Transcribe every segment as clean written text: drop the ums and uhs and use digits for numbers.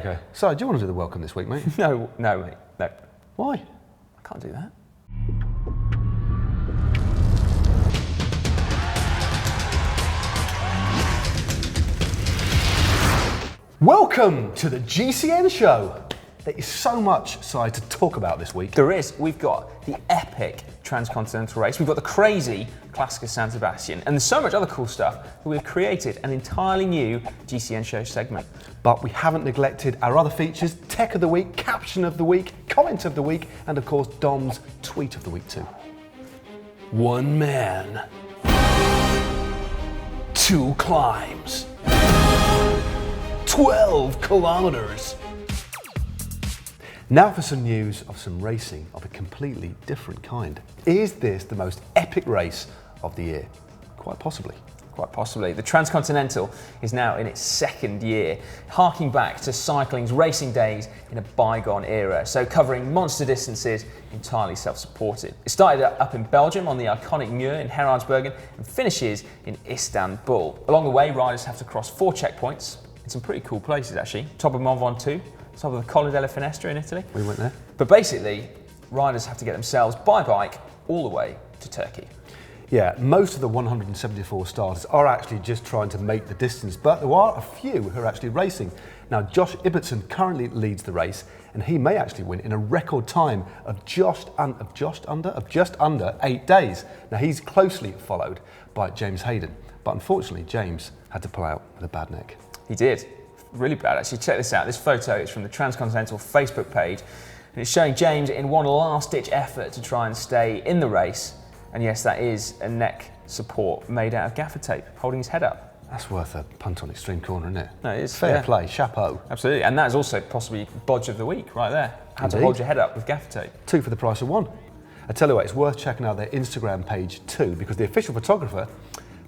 Okay. So, do you want to do the welcome this week, mate? No, mate, no. Why? I can't do that. Welcome to the GCN Show. There is so much, Si, to talk about this week. There is. We've got the epic Transcontinental race. We've got the crazy Clasica San Sebastian. And there's so much other cool stuff that we've created an entirely new GCN Show segment. But we haven't neglected our other features, Tech of the Week, Caption of the Week, Comment of the Week, and of course, Dom's Tweet of the Week too. One man, two climbs, 12 kilometers. Now for some news of some racing of a completely different kind. Is this the most epic race of the year? Quite possibly. Quite possibly. The Transcontinental is now in its second year, harking back to cycling's racing days in a bygone era, so covering monster distances, entirely self-supported. It started up in Belgium on the iconic Mur in Heraardsbergen and finishes in Istanbul. Along the way, riders have to cross 4 checkpoints in some pretty cool places actually. Top of Mont Ventoux, top of the Colle della Finestra in Italy. We went there. But basically, riders have to get themselves by bike all the way to Turkey. Yeah, most of the 174 starters are actually just trying to make the distance, but there are a few who are actually racing. Now, Josh Ibbotson currently leads the race, and he may actually win in a record time of just under 8 days. Now, he's closely followed by James Hayden, but unfortunately, James had to pull out with a bad neck. He did. Really bad, actually. Check this out. This photo is from the Transcontinental Facebook page, and it's showing James in one last-ditch effort to try and stay in the race. And yes, that is a neck support made out of gaffer tape, holding his head up. That's worth a punt on extreme corner, isn't it? No, it is. Fair play, chapeau. Absolutely, and that is also possibly bodge of the week right there. How to Indeed. hold your head up with gaffer tape. 2 for the price of 1. I tell you what, it's worth checking out their Instagram page too, because the official photographer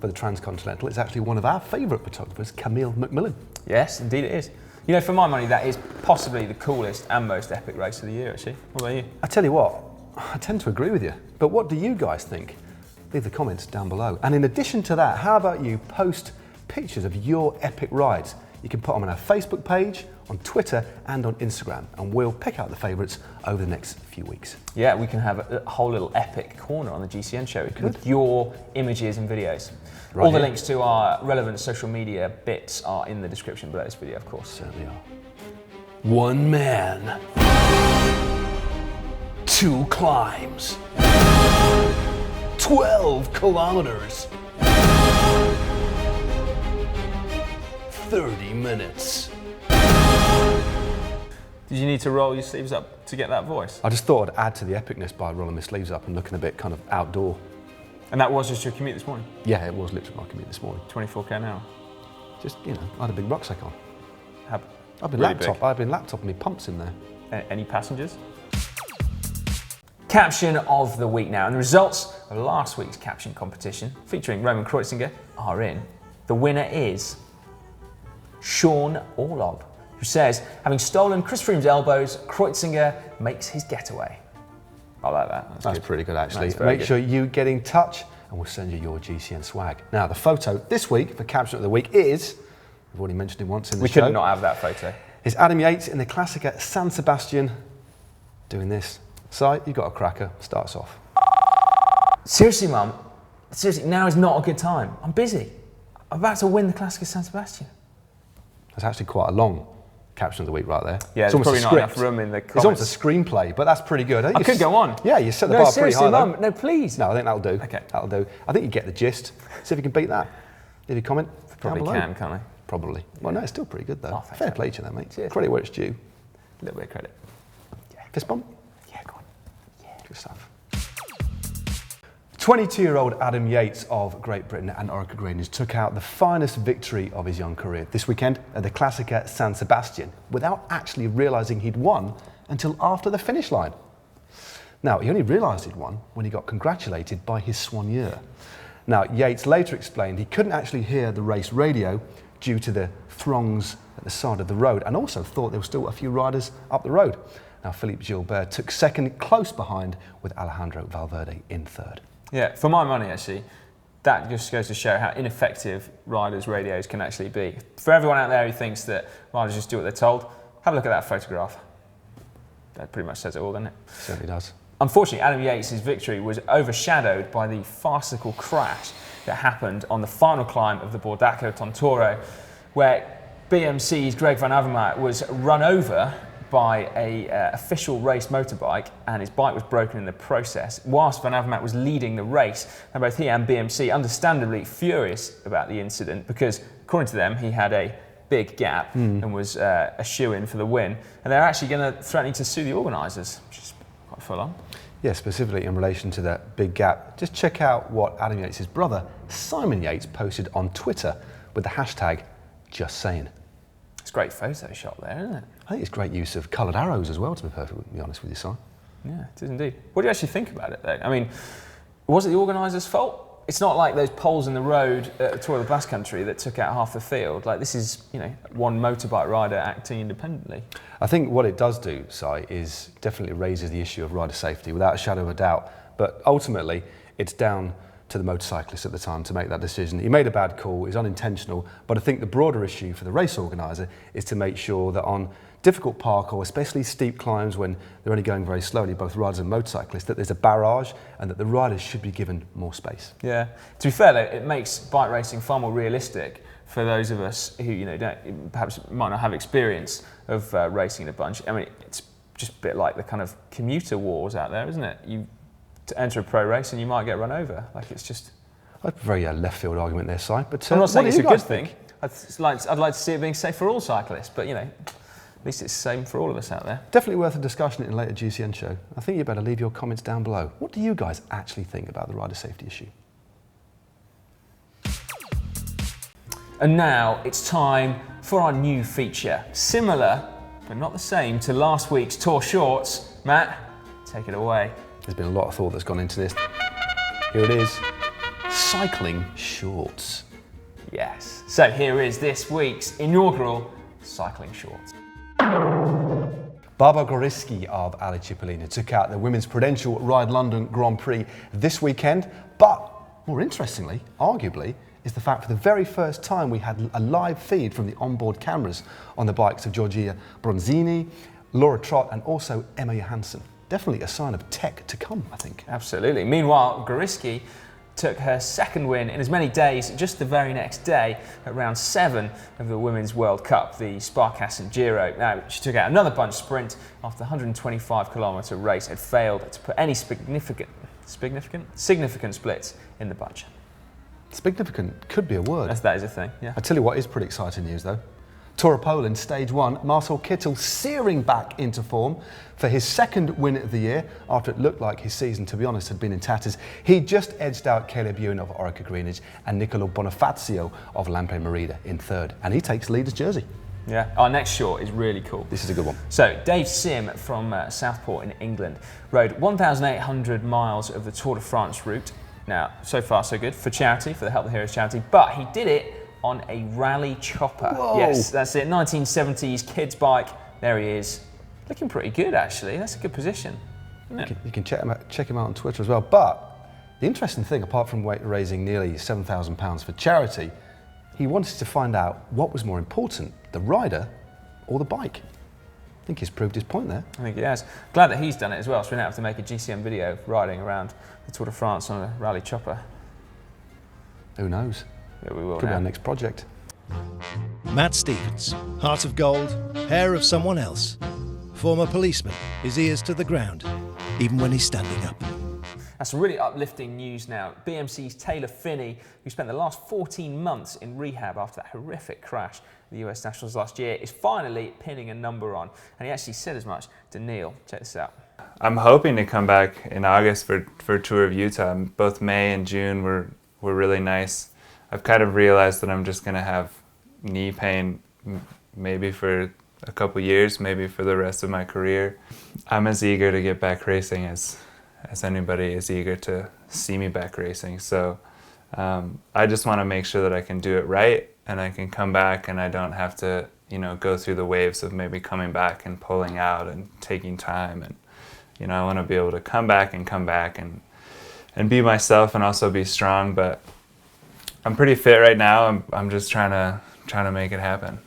for the Transcontinental is actually one of our favourite photographers, Camille McMillan. Yes, indeed it is. You know, for my money, that is possibly the coolest and most epic race of the year, actually. What about you? I tell you what, I tend to agree with you, but what do you guys think? Leave the comments down below. And in addition to that, how about you post pictures of your epic rides? You can put them on our Facebook page, on Twitter, and on Instagram, and we'll pick out the favourites over the next few weeks. Yeah, we can have a whole little epic corner on the GCN Show with your images and videos. Right All the here. links to our relevant social media bits are in the description below this video, of course. Certainly are. One man, 2 climbs, 12 kilometers, 30 minutes. Did you need to roll your sleeves up to get that voice? I just thought I'd add to the epicness by rolling my sleeves up and looking a bit kind of outdoor. And that was just your commute this morning? Yeah, it was literally my commute this morning. 24k an hour? Just, you know, I had a big rucksack on. I've been Really laptoping my pumps in there. Any passengers? Caption of the week now, and the results of last week's Caption competition featuring Roman Kreuziger are in. The winner is Sean Orlob, who says, having stolen Chris Froome's elbows, Kreuziger makes his getaway. I like that. That's pretty good, actually. That's very Make good. sure you get in touch and we'll send you your GCN swag. Now, the photo this week for Caption of the Week is, we've already mentioned him once in the show. We could not have that photo. It's Adam Yates in the Clasica San Sebastian doing this. Si, you've got a cracker. Start us off. Seriously, Mum. Seriously, now is not a good time. I'm busy. I'm about to win the Clasica San Sebastian. That's actually quite a long Caption of the Week right there. Yeah, it's there's probably almost a not enough script. room in the comments. It's almost a screenplay, but that's pretty good. I could go on. Yeah, you set the bar pretty seriously, high. Mum. though. No, please. No, I think that'll do. Okay. That'll do. I think you get the gist. See if you can beat that. Leave a comment. Probably down below. can, can't I? Probably. Well, no, it's still pretty good though. Oh, thanks, Fair mate. play to you there, mate. Cheers. Credit where it's due. A little bit of credit. Fist bump. Yeah, go on. Yeah. Good stuff. 22-year-old Adam Yates of Great Britain and Orica Grange took out the finest victory of his young career this weekend at the Clasica San Sebastian without actually realising he'd won until after the finish line. Now, he only realised he'd won when he got congratulated by his soigneur. Now, Yates later explained he couldn't actually hear the race radio due to the throngs at the side of the road and also thought there were still a few riders up the road. Now, Philippe Gilbert took second, close behind, with Alejandro Valverde in third. Yeah, for my money, actually, that just goes to show how ineffective riders' radios can actually be. For everyone out there who thinks that riders just do what they're told, have a look at that photograph. That pretty much says it all, doesn't it? Certainly does. Unfortunately, Adam Yates' victory was overshadowed by the farcical crash that happened on the final climb of the Bordacco Tontoro, where BMC's Greg Van Avermaet was run over by a official race motorbike, and his bike was broken in the process, whilst Van Avermaet was leading the race. And both he and BMC understandably furious about the incident because, according to them, he had a big gap and was a shoo-in for the win. And they're actually going to threaten to sue the organisers, which is quite full on. Yeah, specifically in relation to that big gap, just check out what Adam Yates' brother, Simon Yates, posted on Twitter with the hashtag #JustSaying. It's a great Photoshop there, isn't it? I think it's great use of coloured arrows as well, to be perfectly honest with you, Si. Yeah, it is indeed. What do you actually think about it, though? I mean, was it the organisers' fault? It's not like those poles in the road at the Tour of the Basque Country that took out half the field. Like, this is, one motorbike rider acting independently. I think what it does do, Si, is definitely raises the issue of rider safety without a shadow of a doubt. But ultimately, it's down to the motorcyclist at the time to make that decision. He made a bad call, it's unintentional, but I think the broader issue for the race organiser is to make sure that on difficult parkour, especially steep climbs when they're only going very slowly, both riders and motorcyclists, that there's a barrage and that the riders should be given more space. Yeah. To be fair, though, it makes bike racing far more realistic for those of us who, perhaps might not have experience of racing in a bunch. I mean, it's just a bit like the kind of commuter wars out there, isn't it? You to enter a pro race and you might get run over. Like, it's just... A very left field argument there, Si. But I'm not saying it's a good think? thing. I'd like to see it being safe for all cyclists, but, at least it's the same for all of us out there. Definitely worth a discussion in a later GCN show. I think you better leave your comments down below. What do you guys actually think about the rider safety issue? And now it's time for our new feature. Similar, but not the same, to last week's Tour Shorts. Matt, take it away. There's been a lot of thought that's gone into this. Here it is, cycling shorts. Yes. So here is this week's inaugural cycling shorts. Barbara Goriski of Ale Cipollina took out the Women's Prudential Ride London Grand Prix this weekend, but more interestingly, arguably, is the fact for the very first time we had a live feed from the onboard cameras on the bikes of Giorgia Bronzini, Laura Trott and also Emma Johansson. Definitely a sign of tech to come, I think. Absolutely. Meanwhile, Goriski took her second win in as many days just the very next day at round 7 of the Women's World Cup, the Sparkassen Giro. Now, she took out another bunch sprint after the 125-kilometre race had failed to put any significant splits in the bunch. Significant could be a word. That is a thing, yeah. I tell you what is pretty exciting news though. Tour of Poland, Stage 1, Marcel Kittel searing back into form for his second win of the year after it looked like his season, to be honest, had been in tatters. He just edged out Caleb Ewan of Orica Greenwich and Nicolo Bonifazio of Lampe Merida in third, and he takes leader's jersey. Yeah, our next short is really cool. This is a good one. So, Dave Sim from Southport in England rode 1,800 miles of the Tour de France route. Now, so far so good for charity, for the Help the Heroes charity, but he did it on a rally chopper. Whoa. Yes, that's it, 1970s kid's bike. There he is. Looking pretty good, actually. That's a good position, isn't it? You can check him out on Twitter as well. But the interesting thing, apart from raising nearly £7,000 for charity, he wanted to find out what was more important, the rider or the bike. I think he's proved his point there. I think he has. Glad that he's done it as well, so we don't have to make a GCN video riding around the Tour de France on a rally chopper. Who knows? Yeah, we will Could be now. our next project. Matt Stevens, heart of gold, hair of someone else. Former policeman, his ears to the ground, even when he's standing up. That's some really uplifting news now. BMC's Taylor Phinney, who spent the last 14 months in rehab after that horrific crash at the US Nationals last year, is finally pinning a number on. And he actually said as much to Neil. Check this out. I'm hoping to come back in August for Tour of Utah. Both May and June were really nice. I've kind of realized that I'm just going to have knee pain maybe for a couple years, maybe for the rest of my career. I'm as eager to get back racing as anybody is eager to see me back racing. So I just want to make sure that I can do it right and I can come back and I don't have to, go through the waves of maybe coming back and pulling out and taking time. And, I want to be able to come back and be myself and also be strong. But I'm pretty fit right now. I'm just trying to make it happen.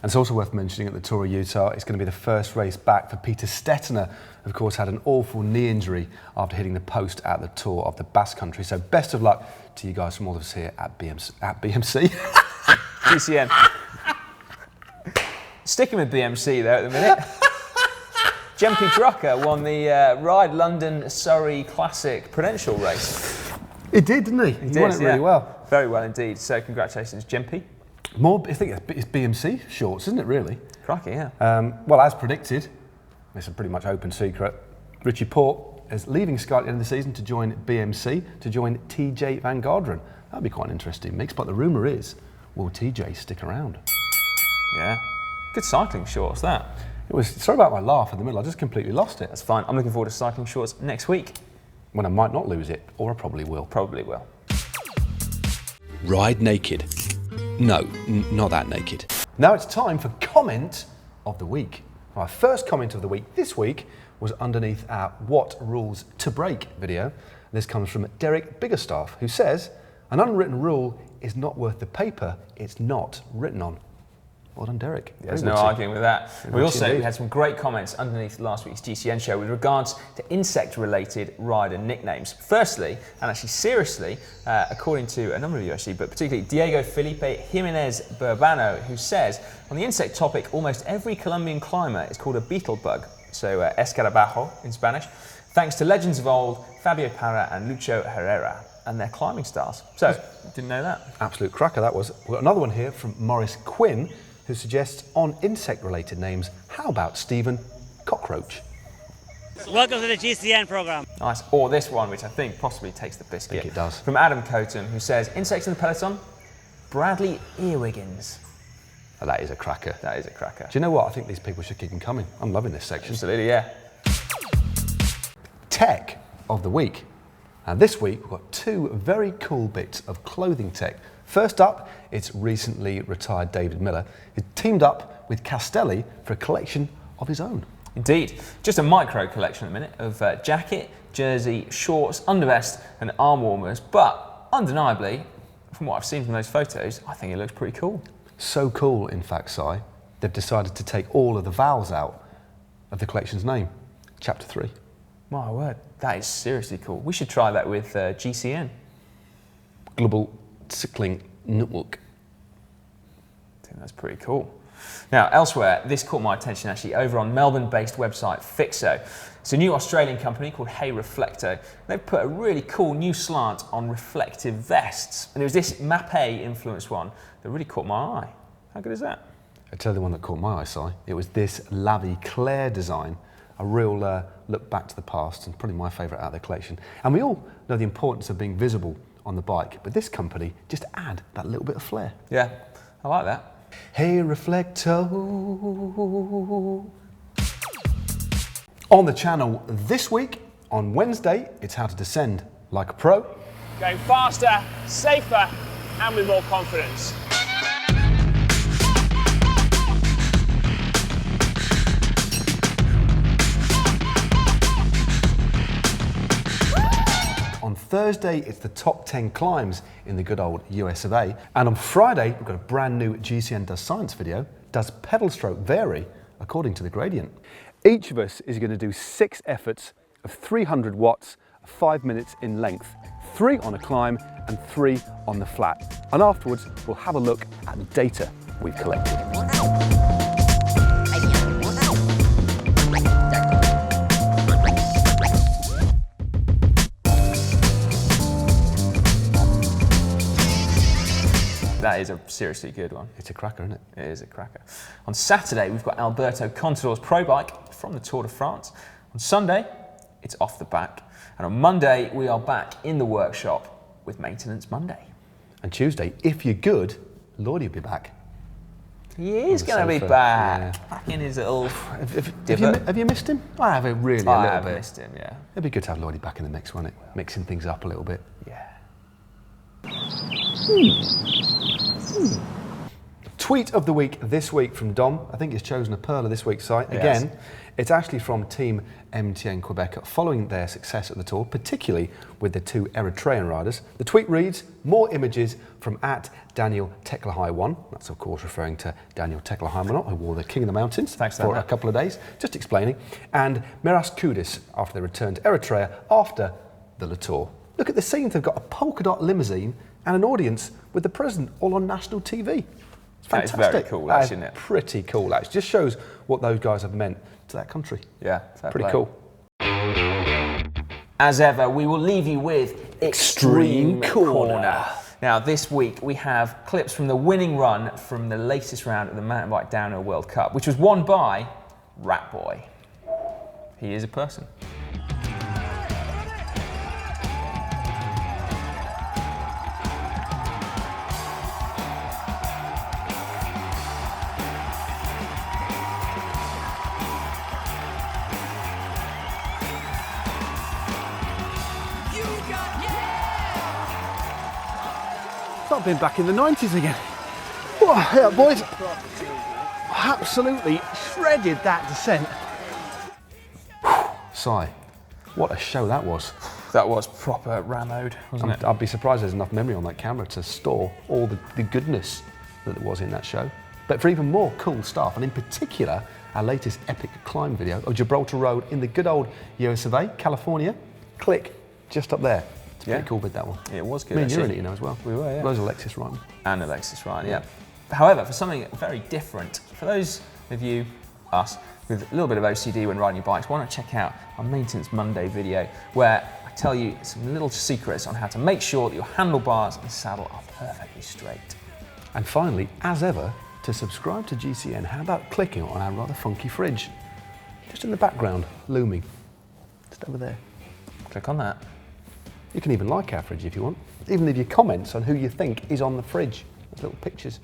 And it's also worth mentioning at the Tour of Utah, it's going to be the first race back for Peter Stettiner. Of course, had an awful knee injury after hitting the post at the Tour of the Basque Country. So best of luck to you guys from all of us here at BMC. GCN. Sticking with BMC though at the minute. Jempy Drucker won the Ride London Surrey Classic Prudential race. He did, didn't he? He won it really well. Very well indeed. So congratulations, Jempy. I think it's BMC shorts, isn't it, really? Crikey, yeah. Well, as predicted, it's a pretty much open secret, Richie Porte is leaving Sky at the end of the season to join BMC, to join TJ Van Garderen. That'd be quite an interesting mix, but the rumour is, will TJ stick around? Yeah. Good cycling shorts, that. It was, sorry about my laugh in the middle, I just completely lost it. That's fine. I'm looking forward to cycling shorts next week. When I might not lose it, or I probably will. Probably will. Ride naked. No, not that naked. Now it's time for comment of the week. Our first comment of the week this week was underneath our What Rules to Break video. This comes from Derek Biggerstaff, who says, an unwritten rule is not worth the paper it's not written on. Well done, Derek. There's no arguing with that. We had some great comments underneath last week's GCN show with regards to insect-related rider nicknames. Firstly, and actually seriously, according to a number of you actually, but particularly Diego Felipe Jimenez Burbano, who says, on the insect topic, almost every Colombian climber is called a beetle bug, so escarabajo in Spanish, thanks to legends of old, Fabio Parra and Lucho Herrera and their climbing styles. So, didn't know that. Absolute cracker that was. We've got another one here from Morris Quinn, who suggests on insect-related names, how about Stephen Cockroach? Welcome to the GCN program. Nice. Or this one, which I think possibly takes the biscuit. I think it does. From Adam Coton, who says, insects in the peloton, Bradley Earwiggins. Oh, that is a cracker. That is a cracker. Do you know what? I think these people should keep them coming. I'm loving this section. Absolutely, yeah. Tech of the week. And this week, we've got two very cool bits of clothing tech. First up, it's recently retired David Miller, who teamed up with Castelli for a collection of his own. Indeed. Just a micro collection at the minute of jacket, jersey, shorts, undervest and arm warmers. But undeniably, from what I've seen from those photos, I think it looks pretty cool. So cool, in fact, Si, they've decided to take all of the vowels out of the collection's name. Chapter 3. My word, that is seriously cool. We should try that with GCN. Global Cycling Network. I think that's pretty cool. Now, elsewhere, this caught my attention actually over on Melbourne-based website Fixo. It's a new Australian company called Hey Reflecto. They've put a really cool new slant on reflective vests. And there was this Mapei influenced one that really caught my eye. How good is that? I tell you the one that caught my eye, Si. It was this Lavie Claire design. A real look back to the past and probably my favourite out of the collection. And we all know the importance of being visible on the bike, but this company just add that little bit of flair. Yeah, I like that. Hey Reflecto. On the channel this week, on Wednesday, it's how to descend like a pro. Going faster, safer, and with more confidence. On Thursday, it's the top 10 climbs in the good old US of A. And on Friday, we've got a brand new GCN Does Science video. Does pedal stroke vary according to the gradient? Each of us is going to do 6 efforts of 300 watts, 5 minutes in length, 3 on a climb and 3 on the flat. And afterwards, we'll have a look at the data we've collected. That is a seriously good one. It's a cracker, isn't it? It is a cracker. On Saturday, we've got Alberto Contador's Pro Bike from the Tour de France. On Sunday, it's off the back. And on Monday, we are back in the workshop with Maintenance Monday. And Tuesday, if you're good, Lloydie will be back. He is going to be sofa, back. yeah. Back in his little Have you missed him? I have really a I little have bit. missed him, yeah. It'd be good to have Lloydie back in the mix, wouldn't it? Mixing things up a little bit. Yeah. Tweet of the week this week from Dom. I think he's chosen a pearl of this week's site. Again, it's actually from Team MTN Quebec following their success at the Tour, particularly with the two Eritrean riders. The tweet reads, more images from @Daniel Teklahai1. That's of course referring to Daniel Teklahai who wore the King of the Mountains for a couple of days, just explaining. And Miras Kudis after they returned to Eritrea after the Le Tour. Look at the scenes, they've got a polka dot limousine and an audience with the president all on national TV. It's fantastic. That is very cool, isn't it? Pretty cool, actually. Just shows what those guys have meant to that country. Yeah, pretty cool. As ever, we will leave you with Extreme Corner. Now, this week we have clips from the winning run from the latest round of the Mountain Bike Downhill World Cup, which was won by Rat Boy. He is a person. I've been back in the 90s again. Oh, yeah, boys. Absolutely shredded that descent. Si, what a show that was. That was proper rammed, wasn't it? I'd be surprised there's enough memory on that camera to store all the goodness that there was in that show. But for even more cool stuff, and in particular, our latest epic climb video of Gibraltar Road in the good old US of A, California, click just up there. It's a pretty cool vid, that one. It was good. Me and you were in it, you know, as well. We were, yeah. Those Alexis Ryan. And Alexis Ryan, yeah. However, for something very different, for those of you, us, with a little bit of OCD when riding your bikes, why not check out our Maintenance Monday video, where I tell you some little secrets on how to make sure that your handlebars and saddle are perfectly straight. And finally, as ever, to subscribe to GCN, how about clicking on our rather funky fridge? Just in the background, looming. Just over there. Click on that. You can even like our fridge if you want. Even leave your comments on who you think is on the fridge. Those little pictures.